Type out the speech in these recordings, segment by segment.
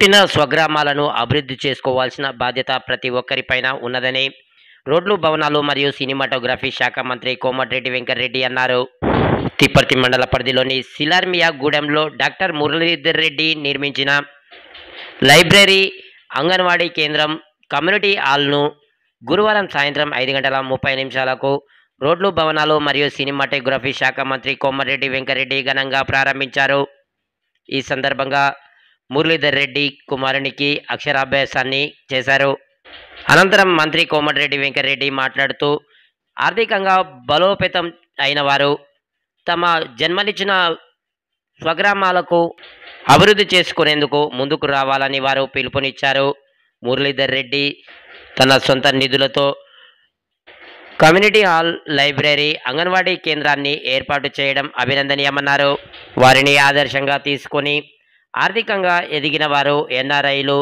పుట్టిన స్వగ్రామాలను అభివృద్ధి చేసుకోవాల్సిన బాధ్యత ప్రతి ఒక్కరిపైన ఉన్నదని రోడ్లు, భవనాలు మరియు సినిమాటోగ్రఫీ శాఖ మంత్రి కోమటిరెడ్డి వెంకటరెడ్డి అన్నారు. తిప్పర్తి మండల పరిధిలోని సిలార్మియా గూడెంలో డాక్టర్ మురళీధర్ రెడ్డి నిర్మించిన లైబ్రరీ, అంగన్వాడీ కేంద్రం, కమ్యూనిటీ హాల్ను గురువారం సాయంత్రం 5:30 రోడ్లు, భవనాలు మరియు సినిమాటోగ్రఫీ శాఖ మంత్రి కోమటిరెడ్డి వెంకటరెడ్డి ఘనంగా ప్రారంభించారు. ఈ సందర్భంగా మురళీధర్ రెడ్డి కుమారునికి అక్షరాభ్యాసాన్ని చేశారు. అనంతరం మంత్రి కోమటిరెడ్డి వెంకటరెడ్డి మాట్లాడుతూ, ఆర్థికంగా బలోపేతం అయిన వారు తమ జన్మనిచ్చిన స్వగ్రామాలకు అభివృద్ధి చేసుకునేందుకు ముందుకు రావాలని వారు పిలుపునిచ్చారు. మురళీధర్ రెడ్డి తన సొంత నిధులతో కమ్యూనిటీ హాల్, లైబ్రరీ, అంగన్వాడీ కేంద్రాన్ని ఏర్పాటు చేయడం అభినందనీయమన్నారు. వారిని ఆదర్శంగా తీసుకొని ఆర్థికంగా ఎదిగిన వారు, ఎన్ఆర్ఐలు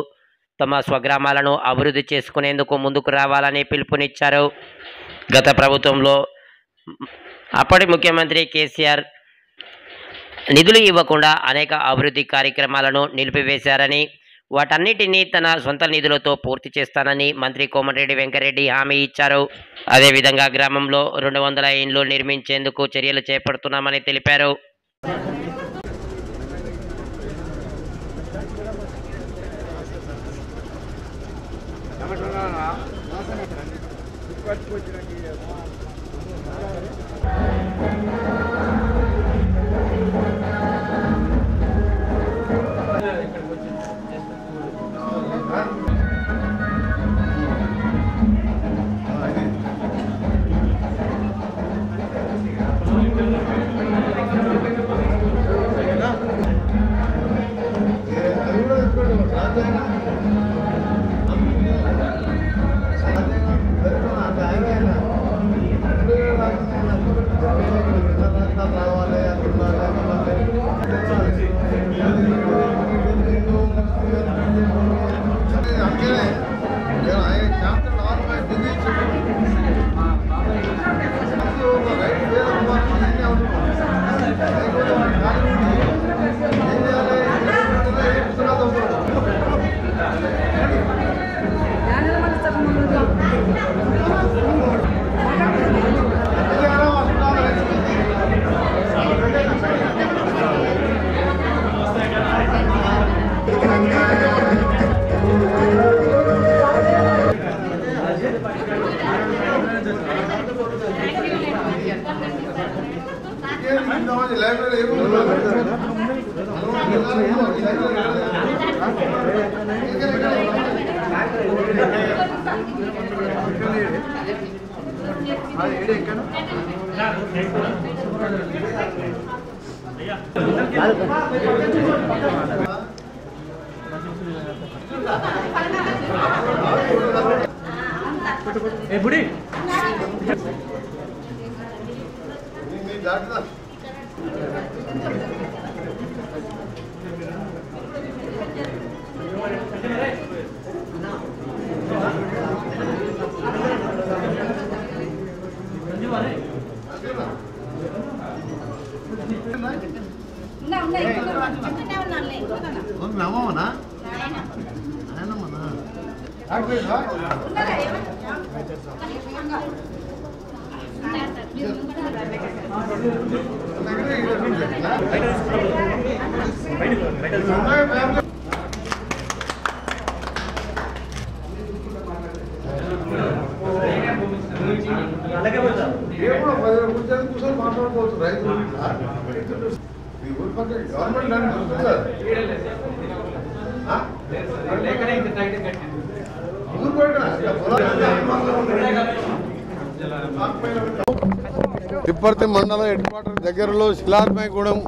తమ స్వగ్రామాలను అభివృద్ధి చేసుకునేందుకు ముందుకు రావాలని పిలుపునిచ్చారు. గత ప్రభుత్వంలో అప్పటి ముఖ్యమంత్రి కేసీఆర్ నిధులు ఇవ్వకుండా అనేక అభివృద్ధి కార్యక్రమాలను నిలిపివేశారని, వాటన్నిటినీ తన సొంత నిధులతో పూర్తి చేస్తానని మంత్రి కోమటిరెడ్డి వెంకటరెడ్డి హామీ ఇచ్చారు. అదేవిధంగా గ్రామంలో 200 ఇండ్లు నిర్మించేందుకు చర్యలు చేపడుతున్నామని తెలిపారు. తిప్పర్తి మండల హెడ్ క్వార్టర్ దగ్గరలో సిలార్మియాగూడెం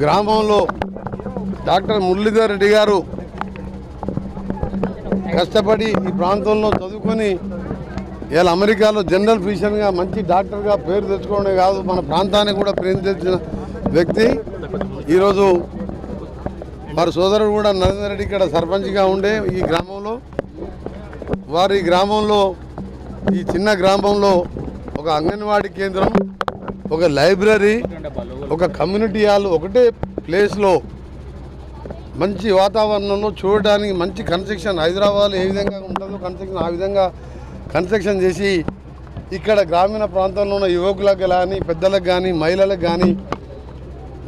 గ్రామంలో డాక్టర్ మురళీధర్ రెడ్డి గారు కష్టపడి ఈ ప్రాంతంలో చదువుకొని ఇలా అమెరికాలో జనరల్ ఫిజిషియన్గా మంచి డాక్టర్గా పేరు తెచ్చుకోవడమే కాదు, మన ప్రాంతానికి కూడా పేరు తెచ్చిన వ్యక్తి. ఈరోజు వారి సోదరుడు కూడా నరేందర్ రెడ్డి ఇక్కడ సర్పంచ్గా ఉండే ఈ గ్రామంలో, వారి గ్రామంలో ఈ చిన్న గ్రామంలో ఒక అంగన్వాడీ కేంద్రం, ఒక లైబ్రరీ, ఒక కమ్యూనిటీ హాల్ ఒకటే ప్లేస్లో మంచి వాతావరణంలో చూడడానికి మంచి కన్స్ట్రక్షన్ హైదరాబాద్లో ఏ విధంగా ఉంటుందో కన్స్ట్రక్షన్ ఆ విధంగా కన్స్ట్రక్షన్ చేసి ఇక్కడ గ్రామీణ ప్రాంతంలో ఉన్న యువకులకు కానీ పెద్దలకు కానీ మహిళలకు కానీ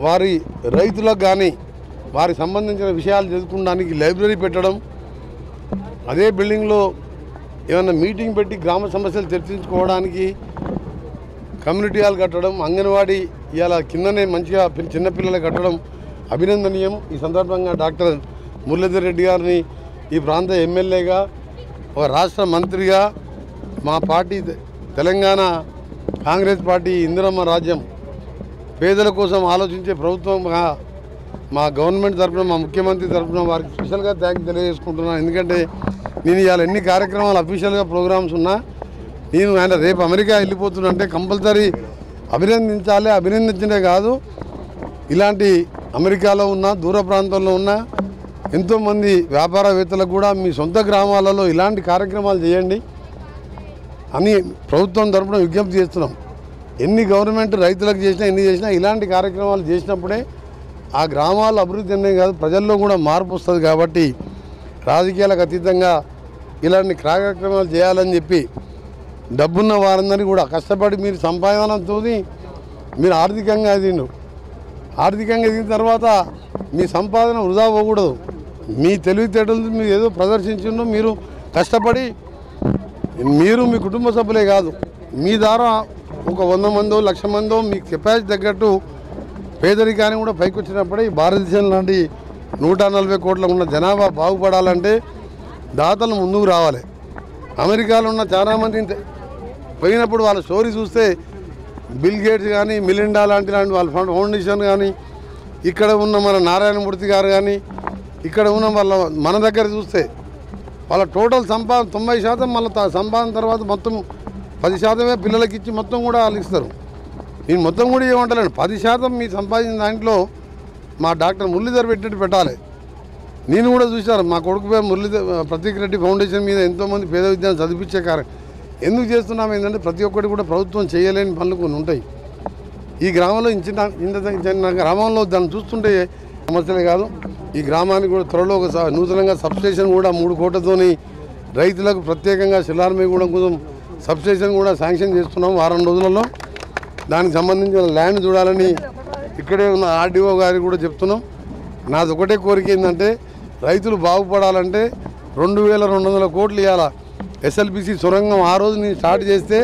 వారి రైతులకు కానీ వారికి సంబంధించిన విషయాలు తెలుసుకోవడానికి లైబ్రరీ పెట్టడం, అదే బిల్డింగ్లో ఏమైనా మీటింగ్ పెట్టి గ్రామ సమస్యలు చర్చించుకోవడానికి కమ్యూనిటీ హాల్ కట్టడం, అంగన్వాడీ ఇలా కిందనే మంచిగా చిన్నపిల్లలు కట్టడం అభినందనీయం. ఈ సందర్భంగా డాక్టర్ మురళీధర్ రెడ్డి గారిని ఈ ప్రాంత ఎమ్మెల్యేగా ఒక రాష్ట్ర మంత్రిగా మా పార్టీ తెలంగాణ కాంగ్రెస్ పార్టీ ఇందిరమ్మ రాజ్యం పేదల కోసం ఆలోచించే ప్రభుత్వంగా మా గవర్నమెంట్ తరఫున మా ముఖ్యమంత్రి తరఫున వారికి స్పెషల్గా థ్యాంక్స్ తెలియజేసుకుంటున్నాను. ఎందుకంటే నేను ఇవాళ ఎన్ని కార్యక్రమాలు అఫీషియల్గా ప్రోగ్రామ్స్ ఉన్నా నేను ఆయన రేపు అమెరికా వెళ్ళిపోతున్నంటే కంపల్సరీ అభినందించాలి. అభినందించడే కాదు, ఇలాంటి అమెరికాలో ఉన్న దూర ప్రాంతంలో ఉన్న ఎంతోమంది వ్యాపారవేత్తలకు కూడా మీ సొంత గ్రామాలలో ఇలాంటి కార్యక్రమాలు చేయండి అని ప్రభుత్వం తరఫున విజ్ఞప్తి చేస్తున్నాం. ఎన్ని గవర్నమెంట్ రైతులకు చేసినా ఎన్ని చేసినా ఇలాంటి కార్యక్రమాలు చేసినప్పుడే ఆ గ్రామాల అభివృద్ధి అనే కాదు ప్రజల్లో కూడా మార్పు వస్తుంది. కాబట్టి రాజకీయాలకు అతీతంగా ఇలాంటి కార్యక్రమాలు చేయాలని చెప్పి డబ్బున్న వారందరినీ కూడా కష్టపడి మీరు సంపాదనతో మీరు ఆర్థికంగా ఎదిగిన తర్వాత మీ సంపాదన వృధా పోకూడదు. మీ తెలివితేటలు మీరు ఏదో ప్రదర్శించిందో మీరు కష్టపడి మీరు మీ కుటుంబ సభ్యులే కాదు మీ ద్వారా ఒక 100 మందో 1,00,000 మందో మీ కెపాసిటీ తగ్గట్టు పేదరికాన్ని కూడా పైకి వచ్చినప్పుడే ఈ భారతదేశం లాంటి 140 కోట్ల ఉన్న జనాభా బాగుపడాలంటే దాతలు ముందుకు రావాలి. అమెరికాలో ఉన్న చాలామంది పోయినప్పుడు వాళ్ళ స్టోరీ చూస్తే బిల్ గేట్స్ కానీ మిలిండా లాంటి వాళ్ళ ఫౌండేషన్ కానీ ఇక్కడ ఉన్న మన నారాయణమూర్తి గారు కానీ ఇక్కడ ఉన్న మన దగ్గర చూస్తే వాళ్ళ టోటల్ సంపాదన 90% మళ్ళీ సంపాదన తర్వాత మొత్తం 10% పిల్లలకి ఇచ్చి మొత్తం కూడా వాళ్ళు ఇస్తారు. నేను మొత్తం కూడా ఏమంటలేను, 10% మీ సంపాదించిన దాంట్లో మా డాక్టర్ మురళీధర్ పెట్టినట్టు పెట్టాలి. నేను కూడా చూశాను మా కొడుకుపై ప్రతీక్ రెడ్డి ఫౌండేషన్ మీద ఎంతోమంది పేద విద్యార్థులు చదివించే ఎందుకు చేస్తున్నాం ఏంటంటే ప్రతి ఒక్కటి కూడా ప్రభుత్వం చేయలేని పనులు కొన్ని ఉంటాయి. ఈ గ్రామంలో చిన్న గ్రామంలో దాన్ని చూస్తుంటే సమస్యలే కాదు, ఈ గ్రామానికి కూడా త్వరలో ఒక నూతనంగా సబ్స్టేషన్ కూడా 3 కోట్లతోని రైతులకు ప్రత్యేకంగా శిలార్మేగూడెం కోసం సబ్స్టేషన్ కూడా శాంక్షన్ చేస్తున్నాం వారం రోజులలో. దానికి సంబంధించిన ల్యాండ్ చూడాలని ఇక్కడే ఉన్న ఆర్డీఓ గారికి కూడా చెప్తున్నాం. నాది ఒకటే కోరిక ఏంటంటే రైతులు బాగుపడాలంటే 2,200 కోట్లు ఇవ్వాలా. ఎస్ఎల్బిసి సొరంగం ఆ రోజు నేను స్టార్ట్ చేస్తే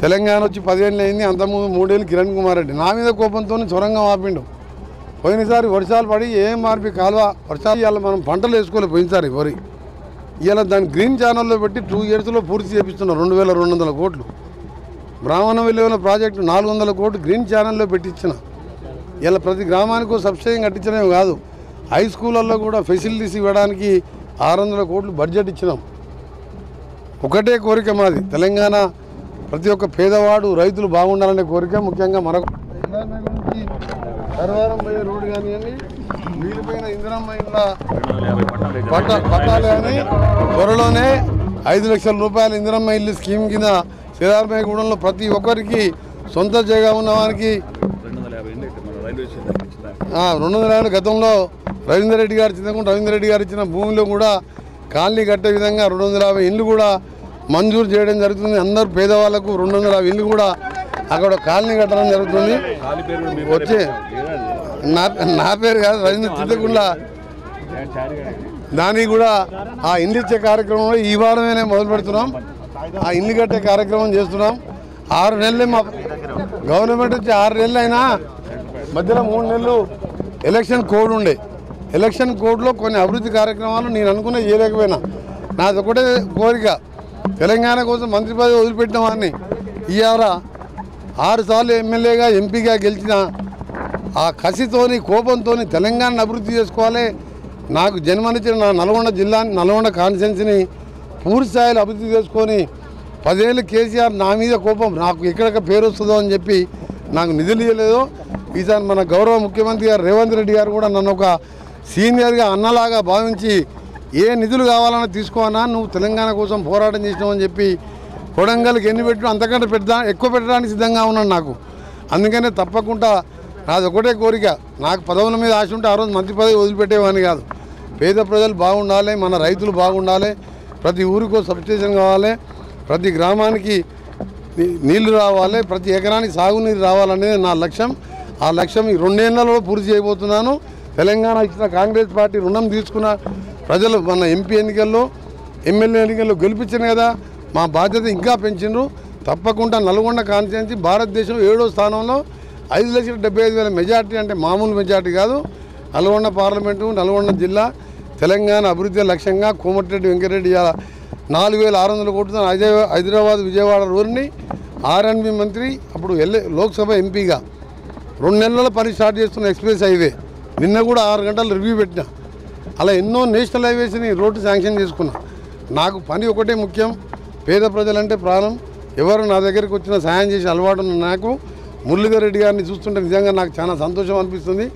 తెలంగాణ వచ్చి 10 ఏళ్ళు అయింది, అంతకుముందు 3 ఏళ్ళు కిరణ్ కుమార్ రెడ్డి నా మీద కోపంతో సొరంగం ఆపిండు. పోయినసారి వర్షాలు పడి ఏం మార్పి కాలువ వర్షాలు ఇవాళ మనం పంటలు వేసుకోలేదు. పోయినసారి వరి ఇవాళ దాన్ని గ్రీన్ ఛానల్లో పెట్టి 2 ఇయర్స్లో పూర్తి చేపిస్తున్నాం. 2,200 కోట్లు బ్రాహ్మణ విలువైన ప్రాజెక్టు 400 కోట్లు గ్రీన్ ఛానల్లో పెట్టించిన. ఇలా ప్రతి గ్రామానికి సబ్సిడీ కట్టించడమే కాదు, హై స్కూళ్ళల్లో కూడా ఫెసిలిటీస్ ఇవ్వడానికి 600 కోట్లు బడ్జెట్ ఇచ్చినాం. ఒకటే కోరిక మాది, తెలంగాణ ప్రతి ఒక్క పేదవాడు రైతులు బాగుండాలనే కోరిక. ముఖ్యంగా మరొక సర్వారం పోయే రోడ్డు కానివ్వండి, మిగిలిపోయిన ఇందిరమ్మ ఇళ్ళ పట్టాలు కానీ త్వరలోనే 5 లక్షల రూపాయల ఇందిరమ్మ ఇల్లు స్కీమ్ కింద శిలార్మేగూడెంలో ప్రతి ఒక్కరికి సొంత జాగా ఉన్న వారికి 250 గతంలో రవీందర్ రెడ్డి గారు చింతకుండా రవీందర్ రెడ్డి గారు ఇచ్చిన భూమిలో కూడా కాలనీ కట్టే విధంగా 250 ఇళ్ళు కూడా మంజూరు చేయడం జరుగుతుంది. అందరు పేదవాళ్లకు 250 ఇళ్ళు కూడా అక్కడ కాలనీ కట్టడం జరుగుతుంది. వచ్చే నా పేరు కాదు రవీంద్ర చింతకుండా దానికి కూడా ఆ ఇల్లు ఇచ్చే కార్యక్రమంలో ఈ వారమే మొదలు పెడుతున్నాం. ఆ ఇల్లు కట్టే కార్యక్రమం చేస్తున్నాం. 6 నెలలు మా గవర్నమెంట్ వచ్చి 6 నెలలు అయినా మధ్యలో 3 నెలలు ఎలక్షన్ కోడ్ ఉండే. ఎలక్షన్ కోడ్లో కొన్ని అభివృద్ధి కార్యక్రమాలు నేను అనుకునే చేయలేకపోయినా. నాది ఒకటే కోరిక, తెలంగాణ కోసం మంత్రి పదవి వదిలిపెట్టిన వాడిని ఇవాళ 6 సార్లు ఎమ్మెల్యేగా ఎంపీగా గెలిచిన ఆ కసితోని కోపంతో తెలంగాణను అభివృద్ధి చేసుకోవాలి. నాకు జన్మనిచ్చిన నా నల్గొండ జిల్లాని నల్గొండ కాన్స్టిట్యున్సీని పూర్తి స్థాయిలో అభివృద్ధి చేసుకొని 10 ఏళ్ళు కేసీఆర్ నా మీద కోపం నాకు ఎక్కడెక్కడ పేరు వస్తుందో అని చెప్పి నాకు నిధులు ఇవ్వలేదు. ఈసారి మన గౌరవ ముఖ్యమంత్రి గారు రేవంత్ రెడ్డి గారు కూడా నన్ను ఒక సీనియర్గా అన్నలాగా భావించి ఏ నిధులు కావాలన్నా తీసుకోనా, నువ్వు తెలంగాణ కోసం పోరాటం చేసినావని చెప్పి కొడంగల్కి ఎన్ని పెట్టినా అంతకంటే ఎక్కువ పెట్టడానికి సిద్ధంగా ఉన్నాను నాకు. అందుకనే తప్పకుండా నాది ఒకటే కోరిక, నాకు పదవుల మీద ఆశ ఉంటే ఆ రోజు మంత్రి పదవి వదిలిపెట్టేవాడిని కాదు. పేద ప్రజలు బాగుండాలి, మన రైతులు బాగుండాలి, ప్రతి ఊరికో సబ్స్టేషన్ కావాలి, ప్రతి గ్రామానికి నీళ్లు రావాలి, ప్రతి ఎకరానికి సాగునీరు రావాలనేది నా లక్ష్యం. ఆ లక్ష్యం ఈ 2 ఏళ్లలో పూర్తి చేయబోతున్నాను. తెలంగాణ ఇచ్చిన కాంగ్రెస్ పార్టీ రుణం తీసుకున్న ప్రజలు మన ఎంపీ ఎన్నికల్లో ఎమ్మెల్యే ఎన్నికల్లో గెలిపించారు కదా, మా బాధ్యత ఇంకా పెంచిండ్రు. తప్పకుండా నల్గొండ కాన్స్టిట్యున్సీ భారతదేశం 7వ స్థానంలో 5,75,000 మెజార్టీ అంటే మామూలు మెజార్టీ కాదు. నల్గొండ పార్లమెంటు, నల్గొండ జిల్లా తెలంగాణ అభివృద్ధి లక్ష్యంగా కోమటిరెడ్డి వెంకటరెడ్డి 4,600 కోట్లతో హైదరాబాద్ విజయవాడ రోడ్ని ఆర్ఎన్బి మంత్రి అప్పుడు లోక్సభ ఎంపీగా 2 నెలల పని స్టార్ట్ చేస్తున్న ఎక్స్ప్రెస్ హైవే నిన్న కూడా 6 గంటలు రివ్యూ పెట్టినా. అలా ఎన్నో నేషనల్ హైవేస్ని రోడ్డు శాంక్షన్ చేసుకున్నా. నాకు పని ఒకటే ముఖ్యం, పేద ప్రజలంటే ప్రాణం. ఎవరు నా దగ్గరికి వచ్చినా సాయం చేసి అలవాటు ఉన్న నాకు మురళీధర్ రెడ్డి గారిని చూస్తుంటే నిజంగా నాకు చాలా సంతోషం అనిపిస్తుంది.